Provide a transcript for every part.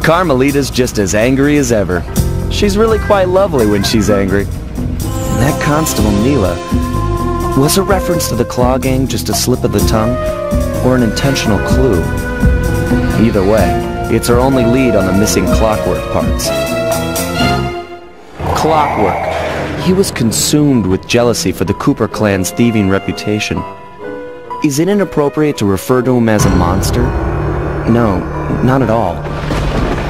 Carmelita's just as angry as ever. She's really quite lovely when she's angry. And that Constable Neela, was a reference to the Claw Gang just a slip of the tongue, or an intentional clue? Either way, it's our only lead on the missing Clockwork parts. Clockwork. He was consumed with jealousy for the Cooper clan's thieving reputation. Is it inappropriate to refer to him as a monster? No, not at all.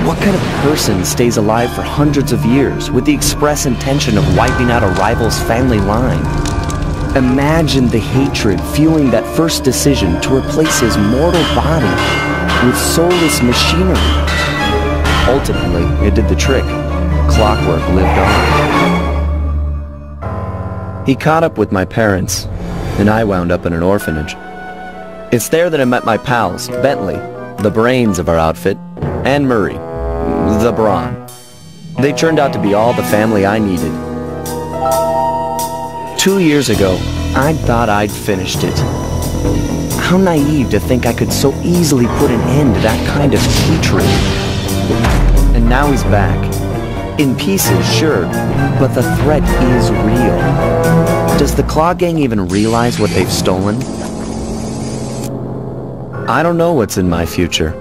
What kind of person stays alive for hundreds of years with the express intention of wiping out a rival's family line? Imagine the hatred fueling that first decision to replace his mortal body with soulless machinery. Ultimately, it did the trick. Clockwork lived on. He caught up with my parents, and I wound up in an orphanage. It's there that I met my pals, Bentley, the brains of our outfit, and Murray, the brawn. They turned out to be all the family I needed. 2 years ago, I thought I'd finished it. How naive to think I could so easily put an end to that kind of hatred. And now he's back. In pieces, sure, but the threat is real. Does the Claw Gang even realize what they've stolen? I don't know what's in my future,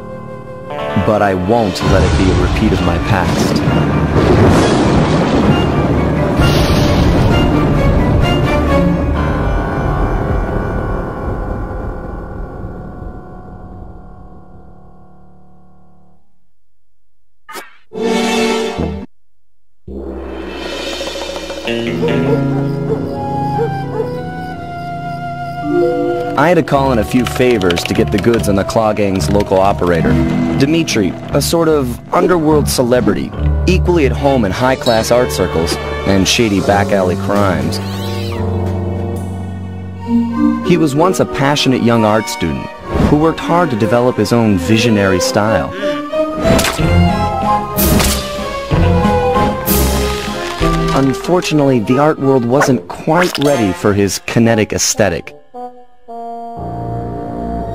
but I won't let it be a repeat of my past. I had to call in a few favors to get the goods on the Claw Gang's local operator, Dimitri, a sort of underworld celebrity, equally at home in high-class art circles and shady back-alley crimes. He was once a passionate young art student who worked hard to develop his own visionary style. Unfortunately, the art world wasn't quite ready for his kinetic aesthetic.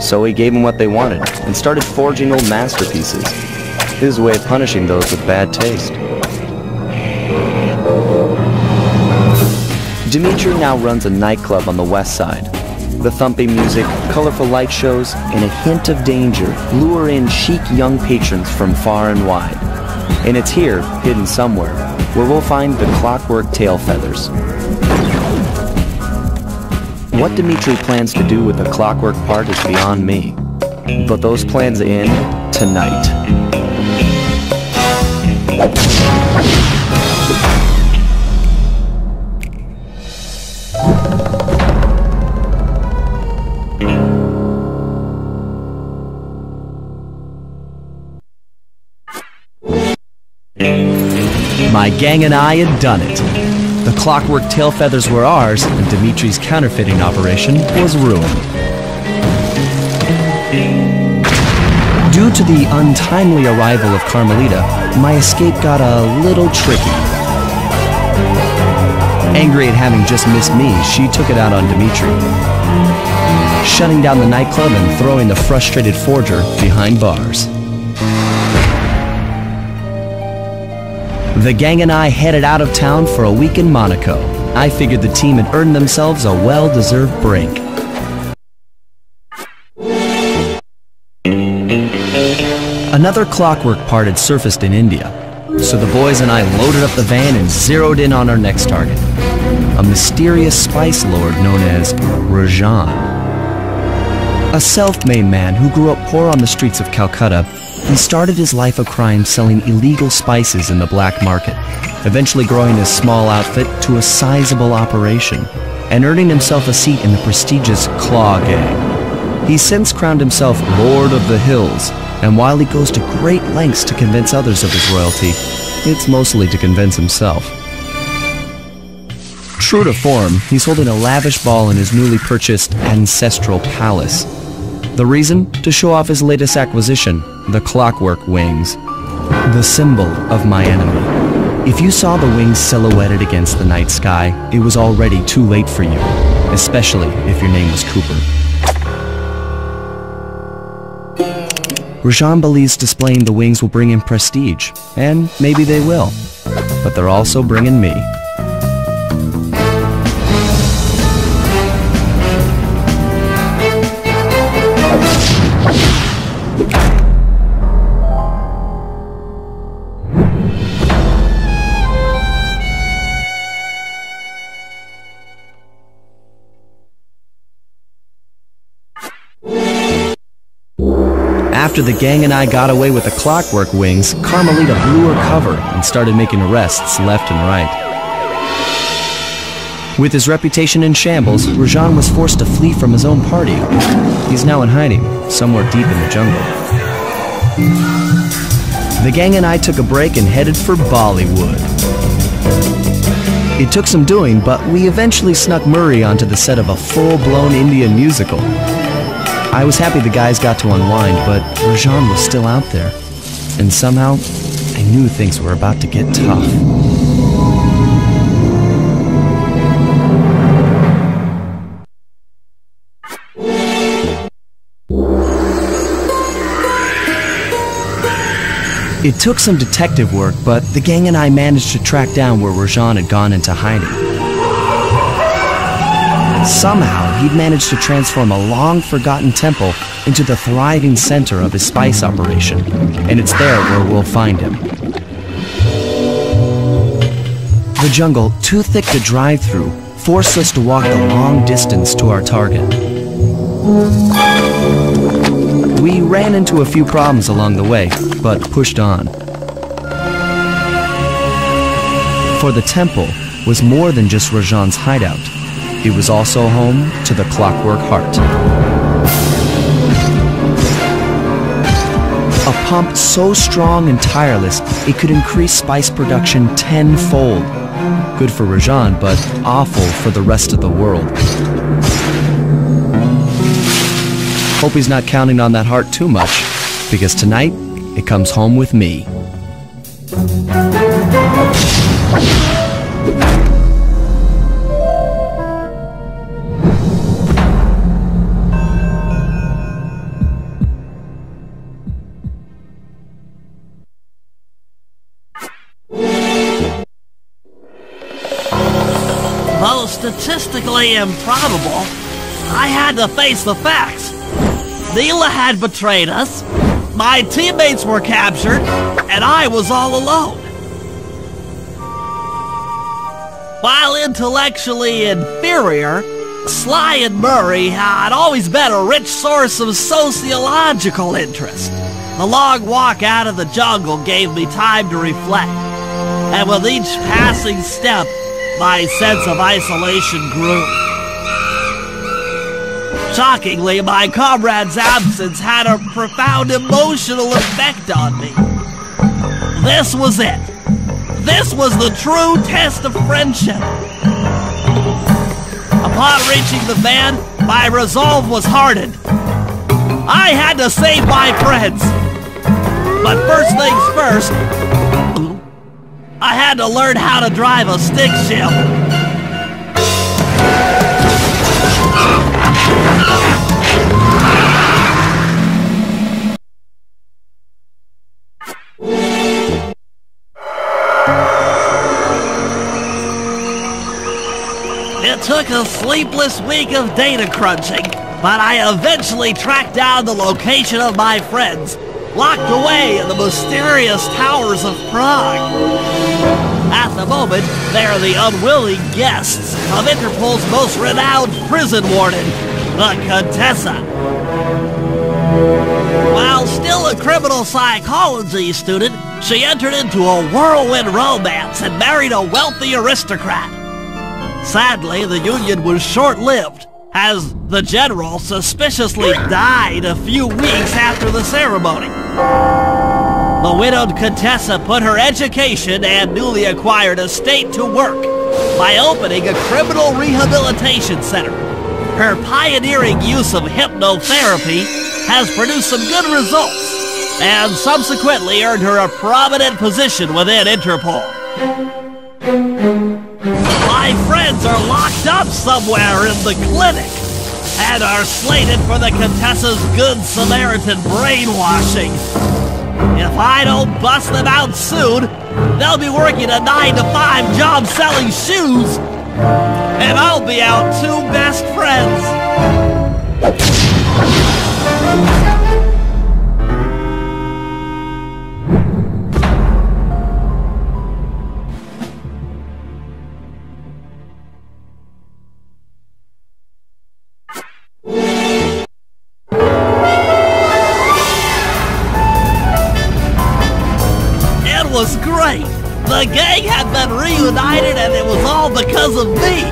So he gave them what they wanted and started forging old masterpieces. His way of punishing those with bad taste. Dimitri now runs a nightclub on the west side. The thumping music, colorful light shows, and a hint of danger lure in chic young patrons from far and wide. And it's here, hidden somewhere, where we'll find the Clockwork tail feathers. What Dimitri plans to do with the Clockwork part is beyond me, but those plans end tonight. My gang and I had done it. The Clockwork tail feathers were ours, and Dimitri's counterfeiting operation was ruined. Due to the untimely arrival of Carmelita, my escape got a little tricky. Angry at having just missed me, she took it out on Dimitri, shutting down the nightclub and throwing the frustrated forger behind bars. The gang and I headed out of town for a week in Monaco. I figured the team had earned themselves a well-deserved break. Another Clockwork part had surfaced in India, so the boys and I loaded up the van and zeroed in on our next target, a mysterious spice lord known as Rajan. A self-made man who grew up poor on the streets of Calcutta, he started his life of crime selling illegal spices in the black market, eventually growing his small outfit to a sizable operation, and earning himself a seat in the prestigious Claw Gang. He's since crowned himself Lord of the Hills, and while he goes to great lengths to convince others of his royalty, it's mostly to convince himself. True to form, he's holding a lavish ball in his newly purchased ancestral palace. The reason? To show off his latest acquisition, the Clockwork Wings. The symbol of my enemy. If you saw the wings silhouetted against the night sky, it was already too late for you, especially if your name was Cooper. Rajan believes displaying the wings will bring him prestige, and maybe they will, but they're also bringing me. After the gang and I got away with the clockwork wings, Carmelita blew her cover and started making arrests left and right. With his reputation in shambles, Rajan was forced to flee from his own party. He's now in hiding, somewhere deep in the jungle. The gang and I took a break and headed for Bollywood. It took some doing, but we eventually snuck Murray onto the set of a full-blown Indian musical. I was happy the guys got to unwind, but Rajan was still out there. And somehow, I knew things were about to get tough. It took some detective work, but the gang and I managed to track down where Rajan had gone into hiding. Somehow, he'd managed to transform a long-forgotten temple into the thriving center of his spice operation, and it's there where we'll find him. The jungle, too thick to drive through, forced us to walk the long distance to our target. We ran into a few problems along the way, but pushed on. For the temple was more than just Rajan's hideout. It was also home to the Clockwork Heart. A pump so strong and tireless, it could increase spice production tenfold. Good for Rajan, but awful for the rest of the world. Hope he's not counting on that heart too much, because tonight, it comes home with me. Though statistically improbable, I had to face the facts. Neela had betrayed us, my teammates were captured, and I was all alone. While intellectually inferior, Sly and Murray had always been a rich source of sociological interest. The long walk out of the jungle gave me time to reflect, and with each passing step, my sense of isolation grew. Shockingly, my comrade's absence had a profound emotional effect on me. This was it. This was the true test of friendship. Upon reaching the van, my resolve was hardened. I had to save my friends. But first things first, I had to learn how to drive a stick shift. It took a sleepless week of data crunching, but I eventually tracked down the location of my friends, locked away in the mysterious towers of Prague. At the moment, they are the unwilling guests of Interpol's most renowned prison warden, the Contessa. While still a criminal psychology student, she entered into a whirlwind romance and married a wealthy aristocrat. Sadly, the union was short-lived, as the general suspiciously died a few weeks after the ceremony. The widowed Contessa put her education and newly acquired estate to work by opening a criminal rehabilitation center. Her pioneering use of hypnotherapy has produced some good results, and subsequently earned her a prominent position within Interpol. My friends are locked up somewhere in the clinic and are slated for the Contessa's Good Samaritan brainwashing. If I don't bust them out soon, they'll be working a 9-to-5 job selling shoes, and I'll be out two best friends. It was great. The gang had been reunited and it was all because of me.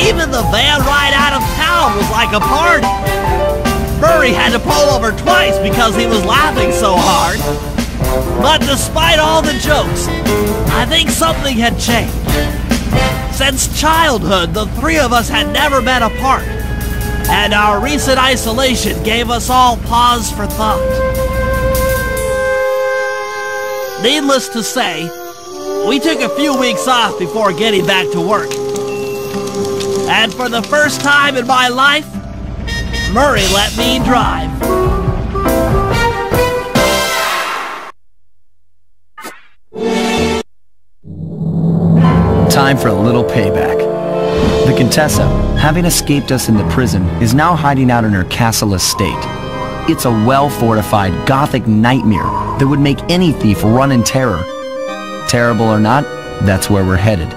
Even the van ride out of town was like a party. Murray had to pull over twice because he was laughing so hard. But despite all the jokes, I think something had changed. Since childhood, the three of us had never been apart, and our recent isolation gave us all pause for thought. Needless to say, we took a few weeks off before getting back to work. And for the first time in my life, Murray let me drive. Time for a little payback. The Contessa, having escaped us in the prison, is now hiding out in her castle estate. It's a well-fortified Gothic nightmare that would make any thief run in terror. Terrible or not, that's where we're headed.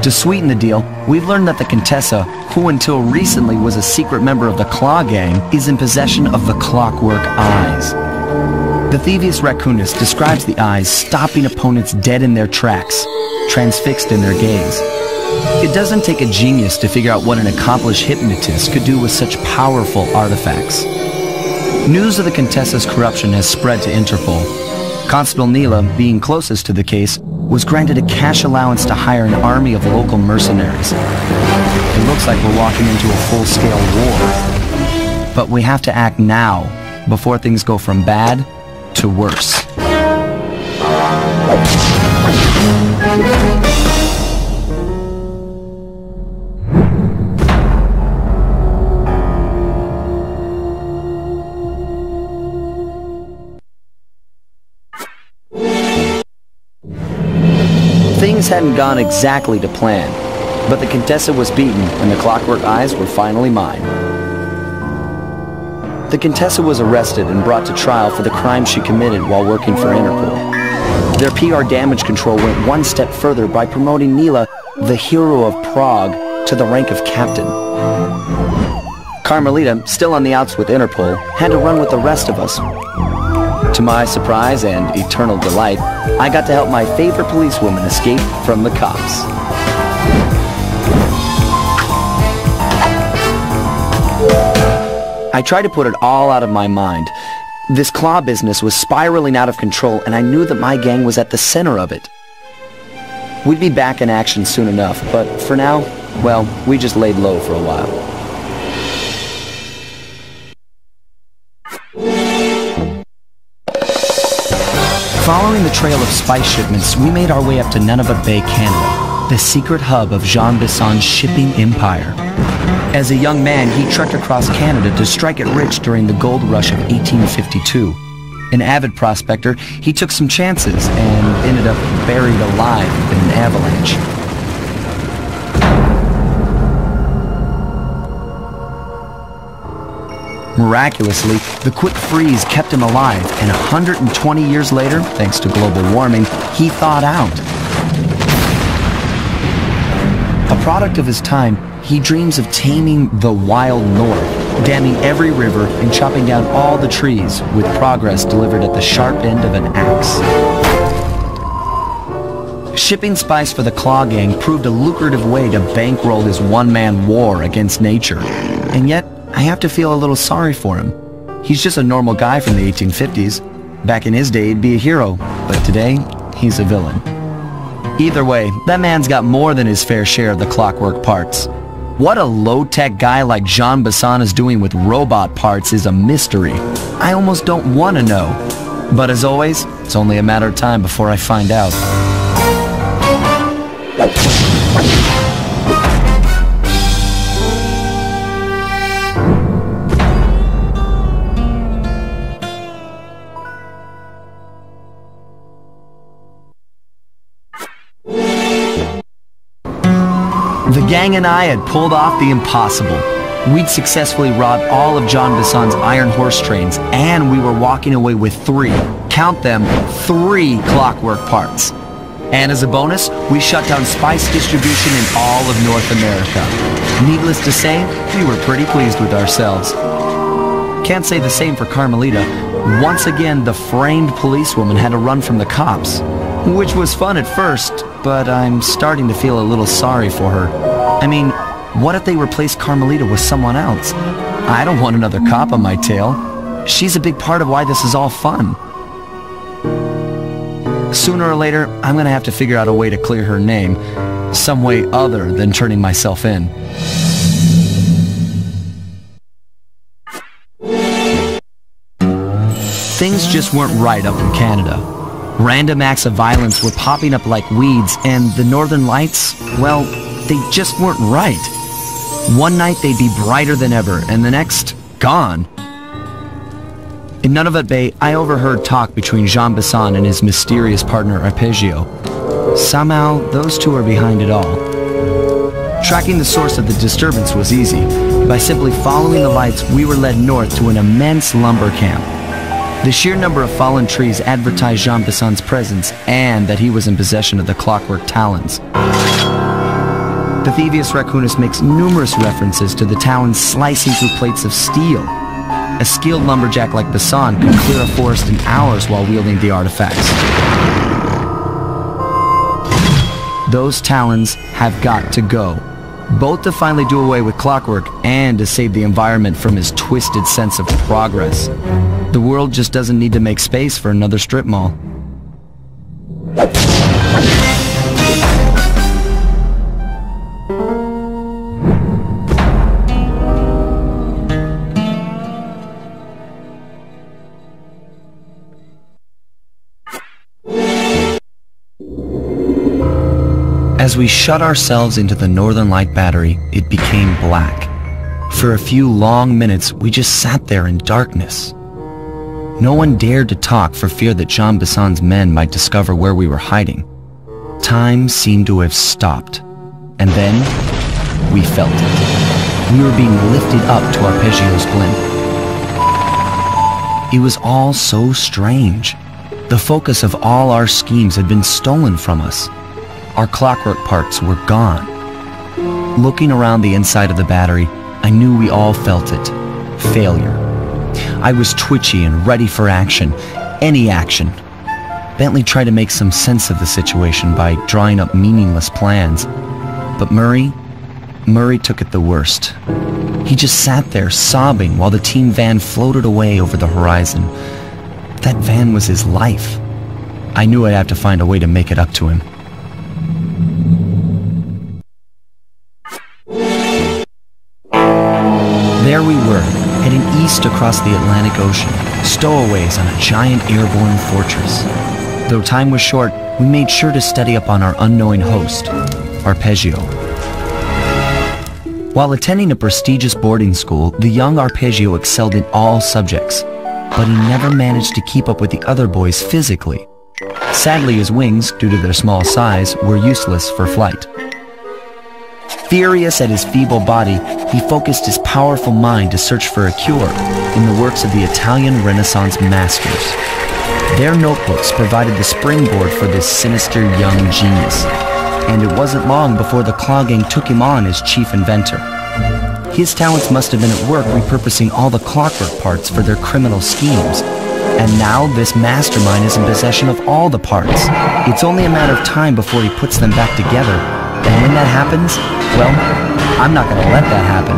To sweeten the deal, we've learned that the Contessa, who until recently was a secret member of the Claw Gang, is in possession of the Clockwork Eyes. The Thievius Raccoonus describes the eyes stopping opponents dead in their tracks, transfixed in their gaze. It doesn't take a genius to figure out what an accomplished hypnotist could do with such powerful artifacts. News of the Contessa's corruption has spread to Interpol. Constable Neela, being closest to the case, was granted a cash allowance to hire an army of local mercenaries. It looks like we're walking into a full-scale war. But we have to act now, before things go from bad to worse. Things hadn't gone exactly to plan, but the Contessa was beaten and the Clockwork Eyes were finally mine. The Contessa was arrested and brought to trial for the crime she committed while working for Interpol. Their PR damage control went one step further by promoting Neela, the hero of Prague, to the rank of captain. Carmelita, still on the outs with Interpol, had to run with the rest of us. To my surprise and eternal delight, I got to help my favorite policewoman escape from the cops. I tried to put it all out of my mind. This claw business was spiraling out of control, and I knew that my gang was at the center of it. We'd be back in action soon enough, but for now, well, we just laid low for a while. Following the trail of spice shipments, we made our way up to Nunavut Bay, Canada, the secret hub of Jean Bisson's shipping empire. As a young man, he trekked across Canada to strike it rich during the gold rush of 1852. An avid prospector, he took some chances and ended up buried alive in an avalanche. Miraculously, the quick freeze kept him alive, and 120 years later, thanks to global warming, he thawed out. A product of his time, he dreams of taming the wild north, damming every river and chopping down all the trees, with progress delivered at the sharp end of an axe. Shipping spice for the Claw Gang proved a lucrative way to bankroll his one-man war against nature. And yet, I have to feel a little sorry for him. He's just a normal guy from the 1850s. Back in his day, he'd be a hero, but today, he's a villain. Either way, that man's got more than his fair share of the clockwork parts. What a low-tech guy like Jean Besson is doing with robot parts is a mystery. I almost don't want to know. But as always, it's only a matter of time before I find out. The gang and I had pulled off the impossible. We'd successfully robbed all of John Besson's iron horse trains, and we were walking away with 3, count them, 3 clockwork parts. And as a bonus, we shut down spice distribution in all of North America. Needless to say, we were pretty pleased with ourselves. Can't say the same for Carmelita. Once again, the framed policewoman had to run from the cops. Which was fun at first, but I'm starting to feel a little sorry for her. I mean, what if they replaced Carmelita with someone else? I don't want another cop on my tail. She's a big part of why this is all fun. Sooner or later, I'm gonna have to figure out a way to clear her name. Some way other than turning myself in. Things just weren't right up in Canada. Random acts of violence were popping up like weeds, and the Northern Lights, well, they just weren't right. One night they'd be brighter than ever, and the next, gone. In Nunavut Bay, I overheard talk between Jean Besson and his mysterious partner Arpeggio. Somehow, those two are behind it all. Tracking the source of the disturbance was easy. By simply following the lights, we were led north to an immense lumber camp. The sheer number of fallen trees advertised Jean Besson's presence and that he was in possession of the clockwork talons. The Thievius Raccoonus makes numerous references to the talons slicing through plates of steel. A skilled lumberjack like Besson could clear a forest in hours while wielding the artifacts. Those talons have got to go, both to finally do away with clockwork and to save the environment from his twisted sense of progress. The world just doesn't need to make space for another strip mall. As we shut ourselves into the Northern Light Battery, it became black. For a few long minutes, we just sat there in darkness. No one dared to talk for fear that Jean Besson's men might discover where we were hiding. Time seemed to have stopped. And then, we felt it. We were being lifted up to Arpeggio's blimp. It was all so strange. The focus of all our schemes had been stolen from us. Our clockwork parts were gone. Looking around the inside of the battery, I knew we all felt it. Failure. I was twitchy and ready for action. Any action. Bentley tried to make some sense of the situation by drawing up meaningless plans. But Murray took it the worst. He just sat there sobbing while the team van floated away over the horizon. That van was his life. I knew I'd have to find a way to make it up to him. There we were, heading east across the Atlantic Ocean, stowaways on a giant airborne fortress. Though time was short, we made sure to study up on our unknowing host, Arpeggio. While attending a prestigious boarding school, the young Arpeggio excelled in all subjects, but he never managed to keep up with the other boys physically. Sadly, his wings, due to their small size, were useless for flight. Furious at his feeble body, he focused his powerful mind to search for a cure in the works of the Italian Renaissance masters. Their notebooks provided the springboard for this sinister young genius, and it wasn't long before the Claw Gang took him on as chief inventor. His talents must have been at work repurposing all the clockwork parts for their criminal schemes. And now this mastermind is in possession of all the parts. It's only a matter of time before he puts them back together. And when that happens, well, I'm not going to let that happen.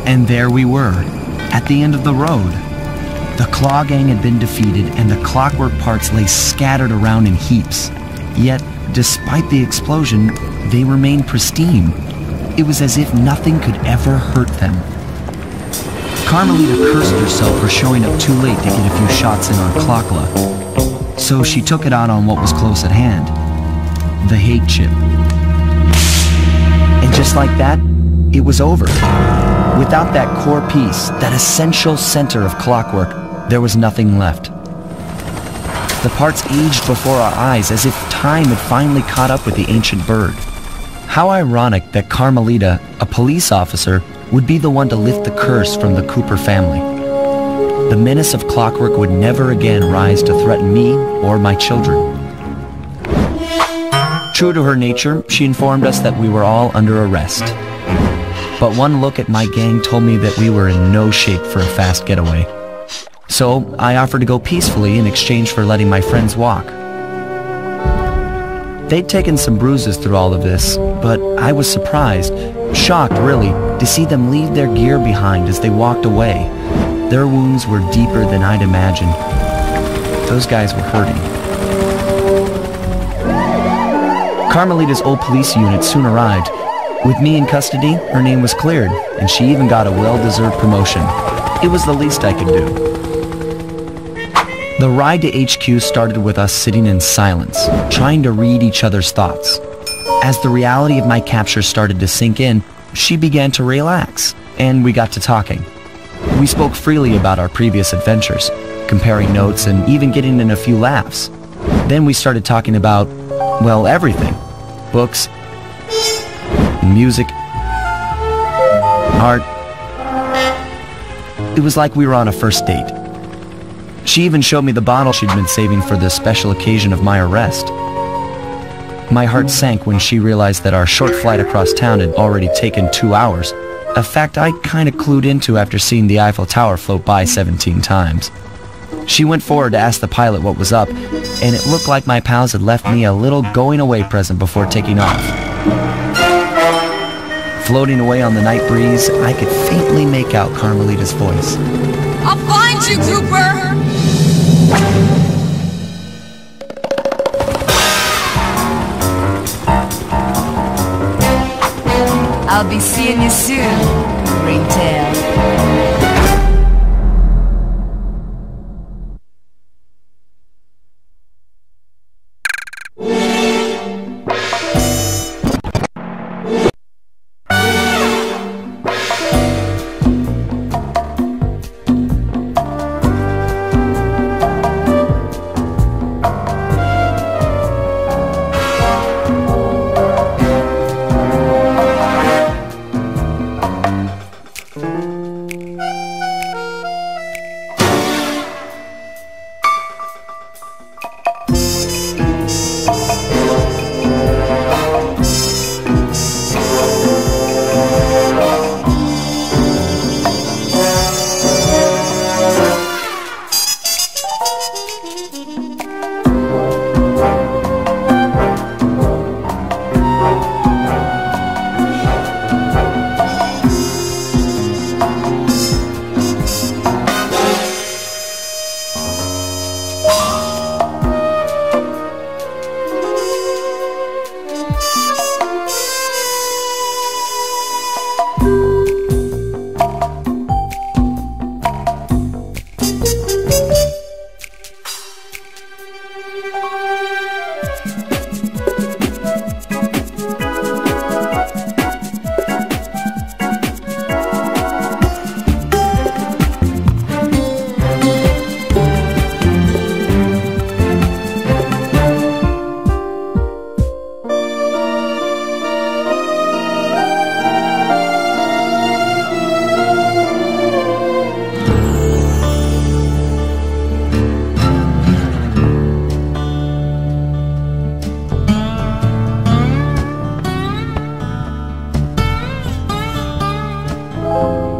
And there we were, at the end of the road. The Claw Gang had been defeated, and the clockwork parts lay scattered around in heaps. Yet, despite the explosion, they remained pristine. It was as if nothing could ever hurt them. Carmelita cursed herself for showing up too late to get a few shots in on Klokla. So she took it out on what was close at hand, the hate chip. And just like that, it was over. Without that core piece, that essential center of clockwork, there was nothing left. The parts aged before our eyes as if time had finally caught up with the ancient bird. How ironic that Carmelita, a police officer, would be the one to lift the curse from the Cooper family. The menace of clockwork would never again rise to threaten me or my children. True to her nature, she informed us that we were all under arrest. But one look at my gang told me that we were in no shape for a fast getaway. So I offered to go peacefully in exchange for letting my friends walk. They'd taken some bruises through all of this, but I was surprised, shocked really, to see them leave their gear behind as they walked away. Their wounds were deeper than I'd imagined. Those guys were hurting. Carmelita's old police unit soon arrived. With me in custody, her name was cleared, and she even got a well-deserved promotion. It was the least I could do. The ride to HQ started with us sitting in silence, trying to read each other's thoughts. As the reality of my capture started to sink in, she began to relax, and we got to talking. We spoke freely about our previous adventures, comparing notes and even getting in a few laughs. Then we started talking about, well, everything. Books, music, art. It was like we were on a first date. She even showed me the bottle she'd been saving for the special occasion of my arrest. My heart sank when she realized that our short flight across town had already taken 2 hours, a fact I kinda clued into after seeing the Eiffel Tower float by 17 times. She went forward to ask the pilot what was up, and it looked like my pals had left me a little going-away present before taking off. Floating away on the night breeze, I could faintly make out Carmelita's voice. I'll find you, Cooper! I'll be seeing you soon, Ringtail. you.